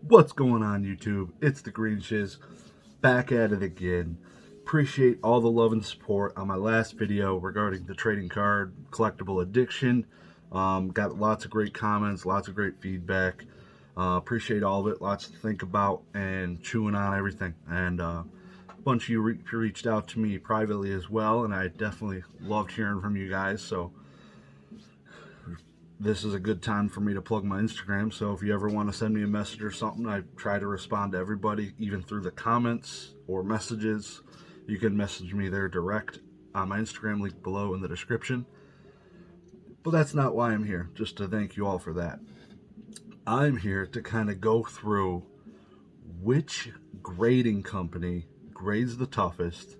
What's going on, YouTube? It's the Green Shiz, back at it again. Appreciate all the love and support on my last video regarding the trading card collectible addiction. Got lots of great comments, lots of great feedback. Appreciate all of it, lots to think about and chewing on everything. And a bunch of you reached out to me privately as well, and I definitely loved hearing from you guys. So this is a good time for me to plug my Instagram. So if you ever want to send me a message or something, I try to respond to everybody, even through the comments or messages. You can message me there direct on my Instagram, link below in the description. But that's not why I'm here, just to thank you all for that. I'm here to kind of go through which grading company grades the toughest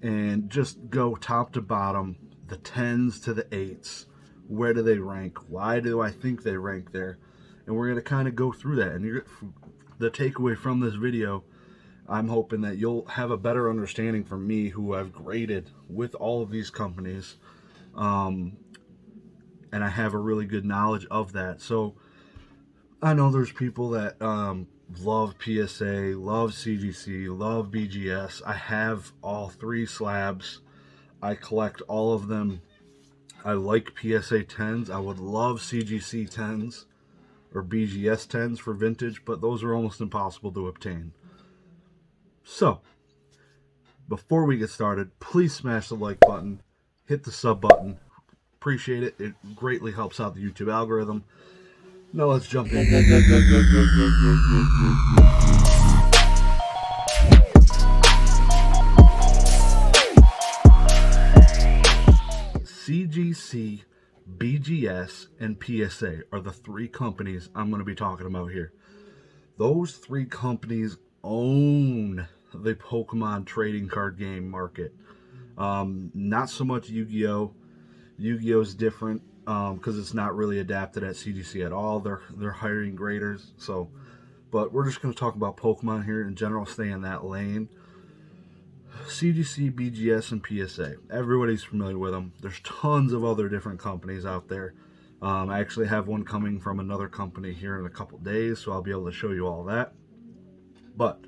and just go top to bottom, the 10s to the 8s. Where do they rank? Why do I think they rank there? And we're going to kind of go through that. And the takeaway from this video, I'm hoping that you'll have a better understanding from me, who I've graded with all of these companies. And I have a really good knowledge of that. So I know there's people that love PSA, love CGC, love BGS. I have all three slabs. I collect all of them. I like PSA 10s. I would love CGC 10s or BGS 10s for vintage, but those are almost impossible to obtain. So, before we get started, please smash the like button, hit the sub button. Appreciate it. It greatly helps out the YouTube algorithm. Now let's jump in. CGC, BGS, and PSA are the three companies I'm going to be talking about here. Those three companies own the Pokemon trading card game market. Not so much Yu-Gi-Oh! Yu-Gi-Oh! Is different because it's not really adapted at CGC at all. They're hiring graders. But we're just going to talk about Pokemon here in general, stay in that lane. CGC, BGS, and PSA. Everybody's familiar with them. There's tons of other different companies out there. I actually have one coming from another company here in a couple days, so I'll be able to show you all that. But,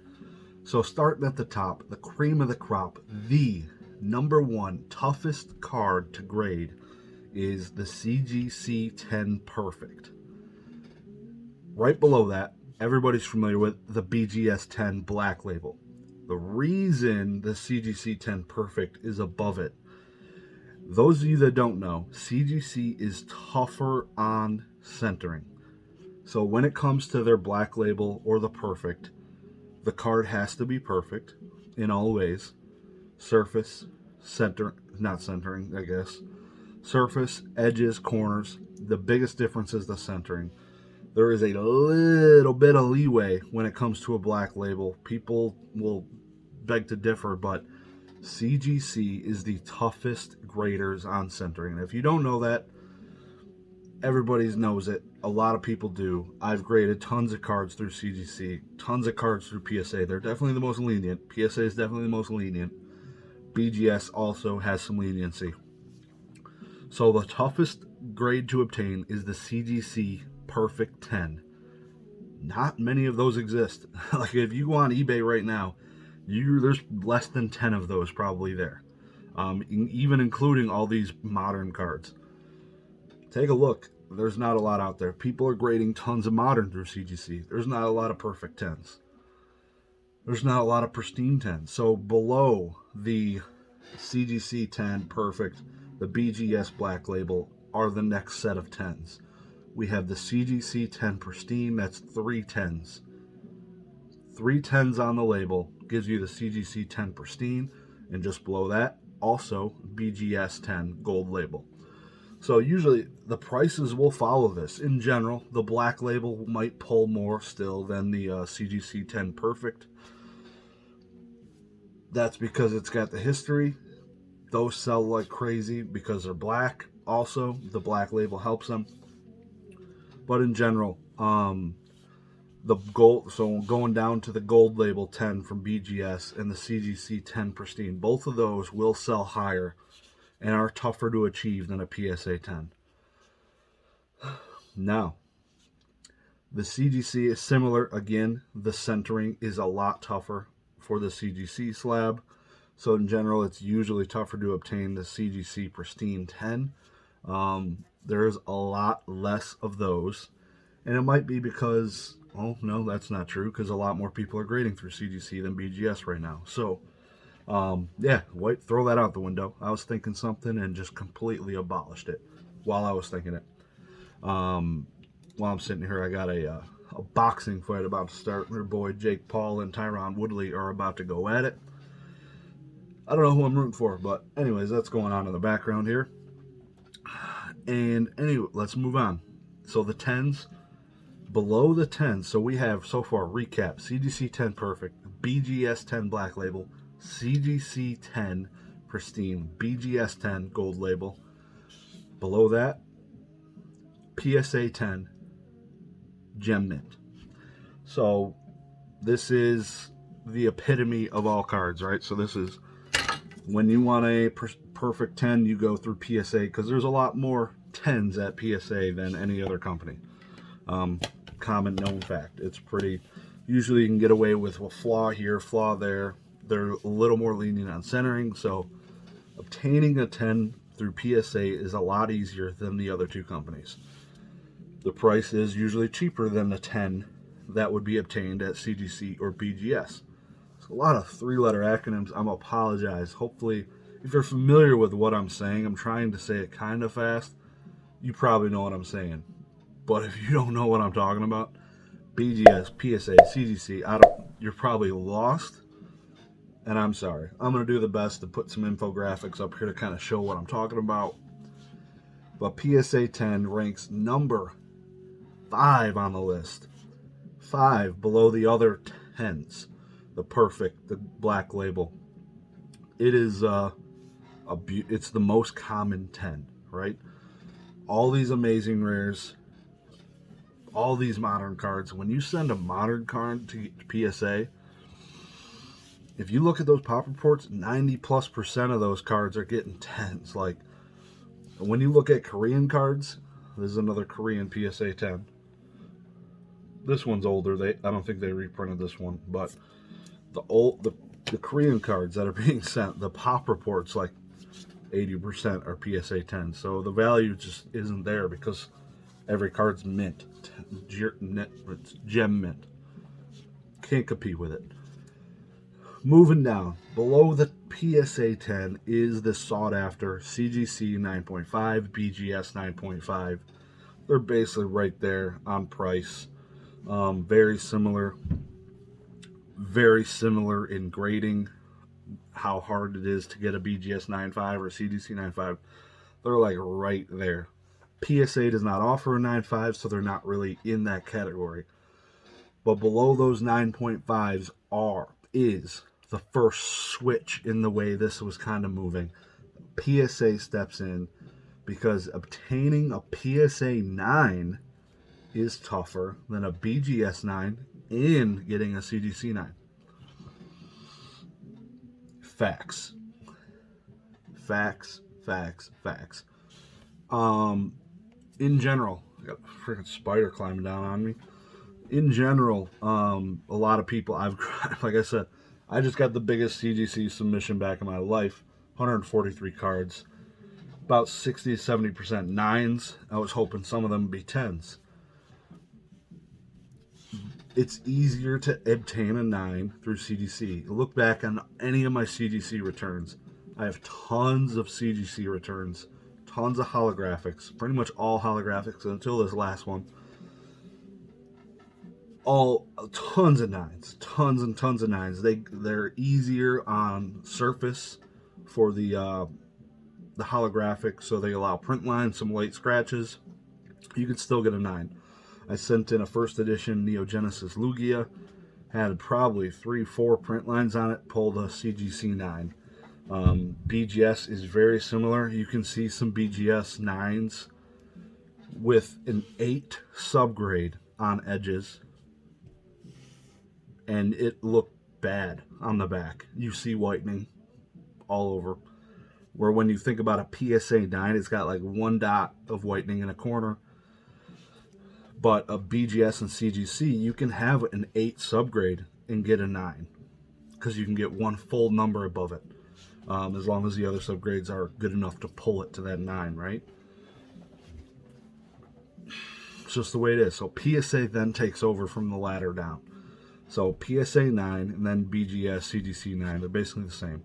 so starting at the top, the cream of the crop, the number one toughest card to grade is the CGC 10 Perfect. Right below that, everybody's familiar with the BGS 10 Black Label. The reason the CGC 10 Perfect is above it, those of you that don't know, CGC is tougher on centering. So when it comes to their Black Label or the Perfect, the card has to be perfect in all ways. Surface, center, not centering, I guess. Surface, edges, corners. The biggest difference is the centering. There is a little bit of leeway when it comes to a Black Label. People will beg to differ, but CGC is the toughest graders on centering. And if you don't know that, everybody knows it. A lot of people do. I've graded tons of cards through CGC, tons of cards through PSA. They're definitely the most lenient. PSA is definitely the most lenient. BGS also has some leniency. So the toughest grade to obtain is the CGC Perfect 10. Not many of those exist. Like if you go on eBay right now, there's less than 10 of those probably there. Even including all these modern cards. Take a look. There's not a lot out there. People are grading tons of modern through CGC. There's not a lot of perfect 10s. There's not a lot of pristine 10s. So below the CGC 10 Perfect, the BGS Black Label are the next set of 10s. We have the CGC 10 Pristine, that's 3 10s. 3 10s on the label gives you the CGC 10 Pristine, and just below that, also BGS 10 Gold Label. So usually the prices will follow this. In general, the Black Label might pull more still than the CGC 10 Perfect. That's because it's got the history. Those sell like crazy because they're black. Also, the Black Label helps them. But in general, the gold, so going down to the Gold Label 10 from BGS and the CGC 10 Pristine, both of those will sell higher and are tougher to achieve than a PSA 10. Now, The CGC is similar. Again, the centering is a lot tougher for the CGC slab. So in general, it's usually tougher to obtain the CGC Pristine 10. There's a lot less of those. And it might be because, oh, no, that's not true, because a lot more people are grading through CGC than BGS right now. So, yeah, throw that out the window. I was thinking something and just completely abolished it while I was thinking it. While I'm sitting here, I got a boxing fight about to start. Their boy Jake Paul and Tyron Woodley are about to go at it. I don't know who I'm rooting for, but anyways, that's going on in the background here. And anyway, let's move on. So the 10s, below the 10s, so we have so far recap: CGC 10 Perfect, BGS 10 Black Label, CGC 10 Pristine, BGS 10 Gold Label. Below that, PSA 10 Gem Mint. So this is the epitome of all cards, right? So this is when you want a perfect 10, you go through PSA, because there's a lot more 10s at PSA than any other company. Common known fact. It's pretty, usually you can get away with a flaw here, flaw there. They're a little more lenient on centering, so obtaining a 10 through PSA is a lot easier than the other two companies. The price is usually cheaper than the 10 that would be obtained at CGC or BGS. It's a lot of three-letter acronyms. I'm apologize. Hopefully, if you're familiar with what I'm saying, I'm trying to say it kind of fast. You probably know what I'm saying. But if you don't know what I'm talking about, BGS, PSA, CGC, you're probably lost. And I'm sorry. I'm going to do the best to put some infographics up here to kind of show what I'm talking about. But PSA 10 ranks number 5 on the list. 5 below the other 10s. The Perfect, the Black Label. It is it's the most common 10, right? All these amazing rares, all these modern cards. When you send a modern card to PSA, if you look at those pop reports, 90+% of those cards are getting 10s. Like, when you look at Korean cards, this is another Korean PSA 10. This one's older. I don't think they reprinted this one, but the Korean cards that are being sent, the pop reports, like 80% are PSA 10. So the value just isn't there because every card's mint. It's gem mint. Can't compete with it. Moving down, below the PSA 10 is the sought after CGC 9.5, BGS 9.5. They're basically right there on price. Very similar in grading, how hard it is to get a BGS 9.5 or CGC 9.5. They're like right there. PSA does not offer a 9.5, so they're not really in that category. But below those 9.5s is the first switch in the way this was kind of moving. PSA steps in because obtaining a PSA 9 is tougher than a BGS 9 and getting a CGC 9. Facts. In general, I got a freaking spider climbing down on me. In general, a lot of people, like I said, I just got the biggest CGC submission back in my life, 143 cards, about 60 to 70% 9s. I was hoping some of them would be 10s. It's easier to obtain a 9 through CGC. Look back on any of my CGC returns. I have tons of CGC returns, tons of holographics, pretty much all holographics until this last one. All tons of 9s, tons and tons of 9s. They're easier on surface for the holographic, so they allow print lines, some late scratches. You can still get a 9. I sent in a first edition Neo Genesis Lugia, had probably 3-4 print lines on it, pulled a CGC 9. BGS is very similar. You can see some BGS 9s with an 8 subgrade on edges, and it looked bad on the back. You see whitening all over. Where when you think about a PSA 9, it's got like one dot of whitening in a corner. But a BGS and CGC, you can have an 8 subgrade and get a 9 because you can get one full number above it, as long as the other subgrades are good enough to pull it to that 9, right? It's just the way it is. So PSA then takes over from the ladder down. So PSA 9 and then BGS, CGC 9, they're basically the same.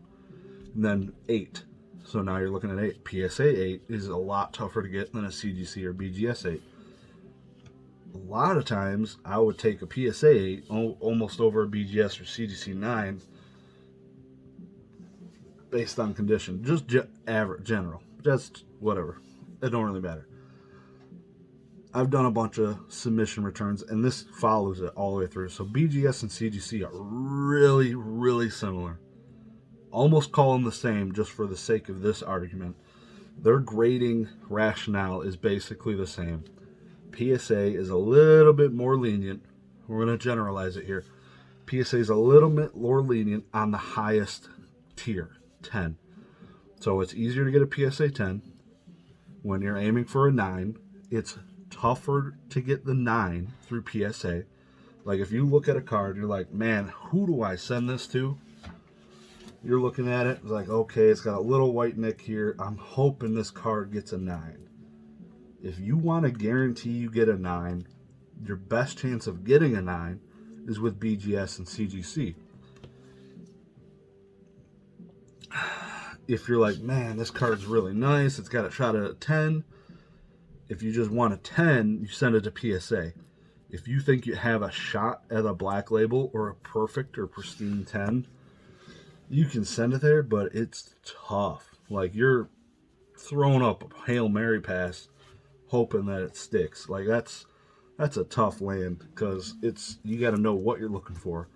And then 8. So now you're looking at 8. PSA 8 is a lot tougher to get than a CGC or BGS 8. A lot of times I would take a PSA 8 almost over a BGS or CGC 9 based on condition. Just average, general. Just whatever. It don't really matter. I've done a bunch of submission returns, and this follows it all the way through. So BGS and CGC are really, really similar. Almost call them the same just for the sake of this argument. Their grading rationale is basically the same. PSA is a little bit more lenient. We're going to generalize it here. PSA is a little bit more lenient on the highest tier, 10. So it's easier to get a PSA 10. When you're aiming for a 9, it's tougher to get the 9 through PSA. Like if you look at a card, you're like, man, who do I send this to? You're looking at it, it's like, okay, it's got a little white nick here. I'm hoping this card gets a 9. If you want to guarantee you get a 9, your best chance of getting a 9 is with BGS and CGC. If you're like, man, this card's really nice, it's got a shot at a 10. If you just want a 10, you send it to PSA. If you think you have a shot at a black label or a perfect or pristine 10, you can send it there, but it's tough. Like you're throwing up a Hail Mary pass hoping that it sticks. Like that's a tough land because you got to know what you're looking for.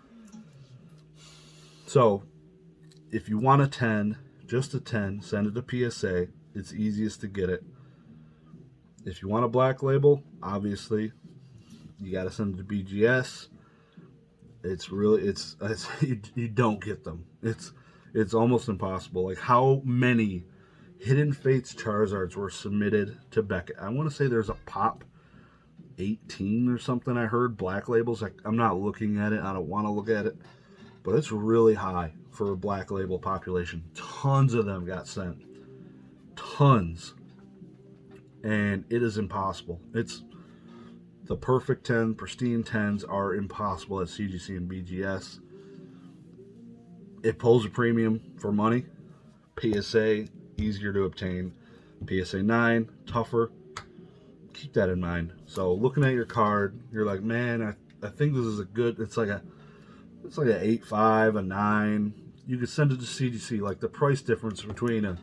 So if you want a 10, just a 10, send it to PSA. It's easiest to get it. If you want a black label, obviously, you got to send it to BGS. It's you don't get them. It's almost impossible. Like how many Hidden Fates Charizards were submitted to Beckett? I want to say there's a pop 18 or something. I heard black labels. I'm not looking at it. I don't want to look at it, but it's really high for a black label population. Tons of them got sent. Tons. And it is impossible. It's the perfect 10, pristine 10s are impossible at CGC and BGS. It pulls a premium for money. PSA, easier to obtain. PSA 9, tougher. Keep that in mind. So looking at your card, you're like, man, I think this is a good, it's like a 8.5, a 9. You could send it to CGC. Like the price difference between a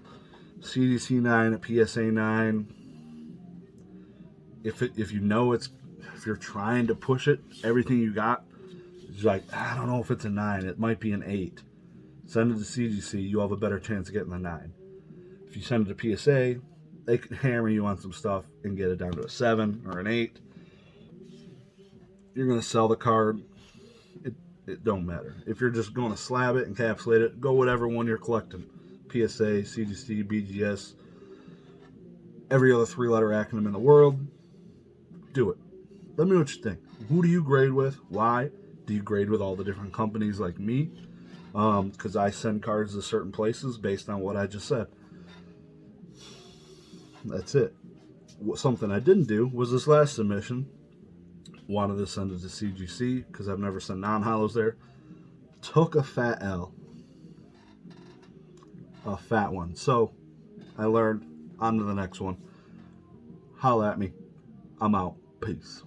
CGC 9, a PSA 9, if you know if you're trying to push it, everything you got, it's like, I don't know if it's a 9. It might be an 8. Send it to CGC. You'll have a better chance of getting the 9. If you send it to PSA, they can hammer you on some stuff and get it down to a 7 or an 8. You're going to sell the card. It don't matter. If you're just going to slab it, encapsulate it, go whatever one you're collecting. PSA, CGC, BGS, every other 3-letter acronym in the world. Do it. Let me know what you think. Who do you grade with? Why? Do you grade with all the different companies like me? Because I send cards to certain places based on what I just said. That's it. Something I didn't do was this last submission. Wanted to send it to CGC because I've never sent non-hollows there. Took a fat L. A fat one. So I learned. On to the next one. Holla at me. I'm out. Peace.